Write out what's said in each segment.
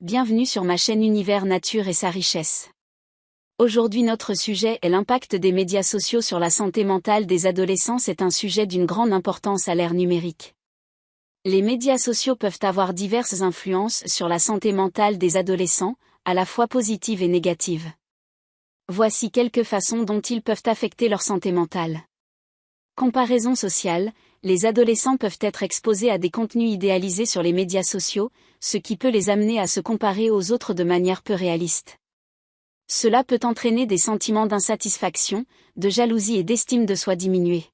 bienvenue sur ma chaîne Univers Nature et sa richesse. Aujourd'hui notre sujet est l'impact des médias sociaux sur la santé mentale des adolescents. C'est un sujet d'une grande importance à l'ère numérique. Les médias sociaux peuvent avoir diverses influences sur la santé mentale des adolescents, à la fois positives et négatives. Voici quelques façons dont ils peuvent affecter leur santé mentale. Comparaison sociale. Les adolescents peuvent être exposés à des contenus idéalisés sur les médias sociaux, ce qui peut les amener à se comparer aux autres de manière peu réaliste. Cela peut entraîner des sentiments d'insatisfaction, de jalousie et d'estime de soi diminuée.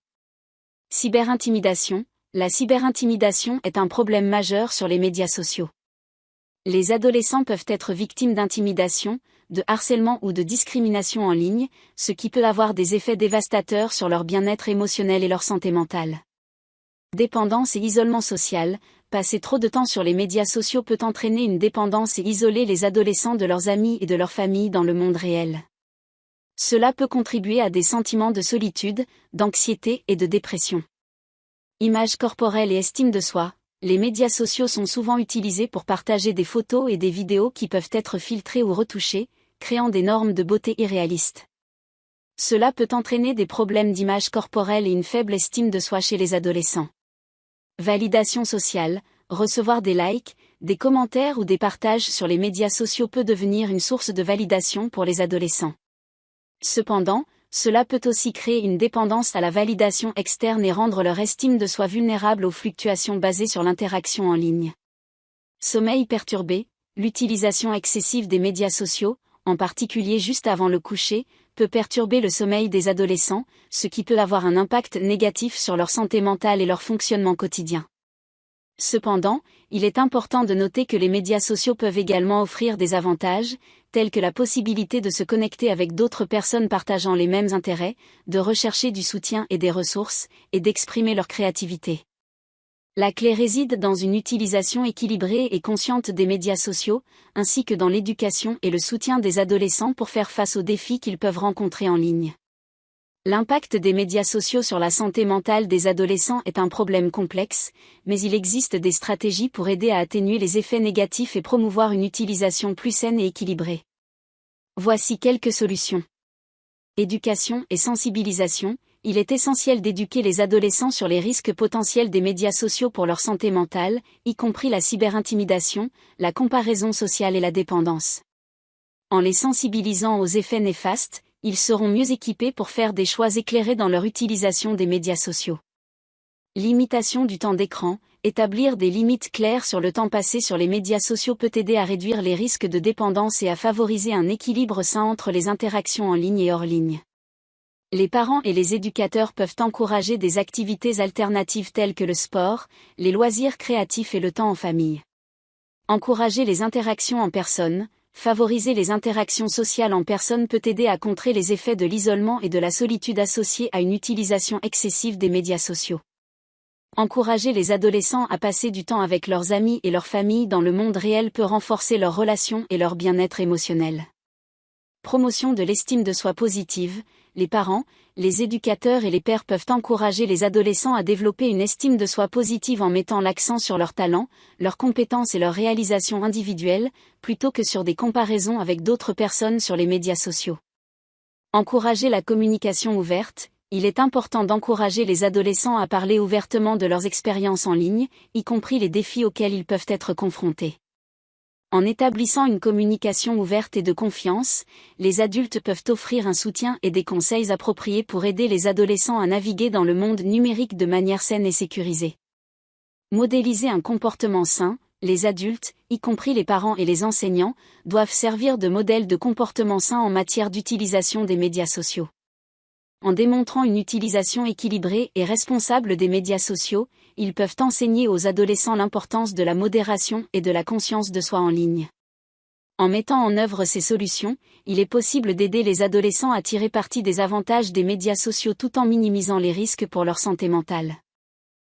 Cyberintimidation. La cyberintimidation est un problème majeur sur les médias sociaux. Les adolescents peuvent être victimes d'intimidation, de harcèlement ou de discrimination en ligne, ce qui peut avoir des effets dévastateurs sur leur bien-être émotionnel et leur santé mentale. Dépendance et isolement social. Passer trop de temps sur les médias sociaux peut entraîner une dépendance et isoler les adolescents de leurs amis et de leur famille dans le monde réel. Cela peut contribuer à des sentiments de solitude, d'anxiété et de dépression. Image corporelle et estime de soi. Les médias sociaux sont souvent utilisés pour partager des photos et des vidéos qui peuvent être filtrées ou retouchées, créant des normes de beauté irréalistes. Cela peut entraîner des problèmes d'image corporelle et une faible estime de soi chez les adolescents. Validation sociale. Recevoir des likes, des commentaires ou des partages sur les médias sociaux peut devenir une source de validation pour les adolescents. Cependant, cela peut aussi créer une dépendance à la validation externe et rendre leur estime de soi vulnérable aux fluctuations basées sur l'interaction en ligne. Sommeil perturbé. L'utilisation excessive des médias sociaux, en particulier juste avant le coucher, peut perturber le sommeil des adolescents, ce qui peut avoir un impact négatif sur leur santé mentale et leur fonctionnement quotidien. Cependant, il est important de noter que les médias sociaux peuvent également offrir des avantages, tels que la possibilité de se connecter avec d'autres personnes partageant les mêmes intérêts, de rechercher du soutien et des ressources, et d'exprimer leur créativité. La clé réside dans une utilisation équilibrée et consciente des médias sociaux, ainsi que dans l'éducation et le soutien des adolescents pour faire face aux défis qu'ils peuvent rencontrer en ligne. L'impact des médias sociaux sur la santé mentale des adolescents est un problème complexe, mais il existe des stratégies pour aider à atténuer les effets négatifs et promouvoir une utilisation plus saine et équilibrée. Voici quelques solutions. Éducation et sensibilisation. Il est essentiel d'éduquer les adolescents sur les risques potentiels des médias sociaux pour leur santé mentale, y compris la cyberintimidation, la comparaison sociale et la dépendance. En les sensibilisant aux effets néfastes, ils seront mieux équipés pour faire des choix éclairés dans leur utilisation des médias sociaux. Limitation du temps d'écran. Établir des limites claires sur le temps passé sur les médias sociaux peut aider à réduire les risques de dépendance et à favoriser un équilibre sain entre les interactions en ligne et hors ligne. Les parents et les éducateurs peuvent encourager des activités alternatives telles que le sport, les loisirs créatifs et le temps en famille. Encourager les interactions en personne. Favoriser les interactions sociales en personne peut aider à contrer les effets de l'isolement et de la solitude associés à une utilisation excessive des médias sociaux. Encourager les adolescents à passer du temps avec leurs amis et leur famille dans le monde réel peut renforcer leurs relations et leur bien-être émotionnel. Promotion de l'estime de soi positive. Les parents, les éducateurs et les pairs peuvent encourager les adolescents à développer une estime de soi positive en mettant l'accent sur leurs talents, leurs compétences et leurs réalisations individuelles, plutôt que sur des comparaisons avec d'autres personnes sur les médias sociaux. Encourager la communication ouverte. Il est important d'encourager les adolescents à parler ouvertement de leurs expériences en ligne, y compris les défis auxquels ils peuvent être confrontés. En établissant une communication ouverte et de confiance, les adultes peuvent offrir un soutien et des conseils appropriés pour aider les adolescents à naviguer dans le monde numérique de manière saine et sécurisée. Modéliser un comportement sain. Les adultes, y compris les parents et les enseignants, doivent servir de modèle de comportement sain en matière d'utilisation des médias sociaux. En démontrant une utilisation équilibrée et responsable des médias sociaux, ils peuvent enseigner aux adolescents l'importance de la modération et de la conscience de soi en ligne. En mettant en œuvre ces solutions, il est possible d'aider les adolescents à tirer parti des avantages des médias sociaux tout en minimisant les risques pour leur santé mentale.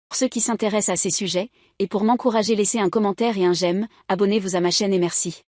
Pour ceux qui s'intéressent à ces sujets, et pour m'encourager, laissez un commentaire et un j'aime, abonnez-vous à ma chaîne et merci.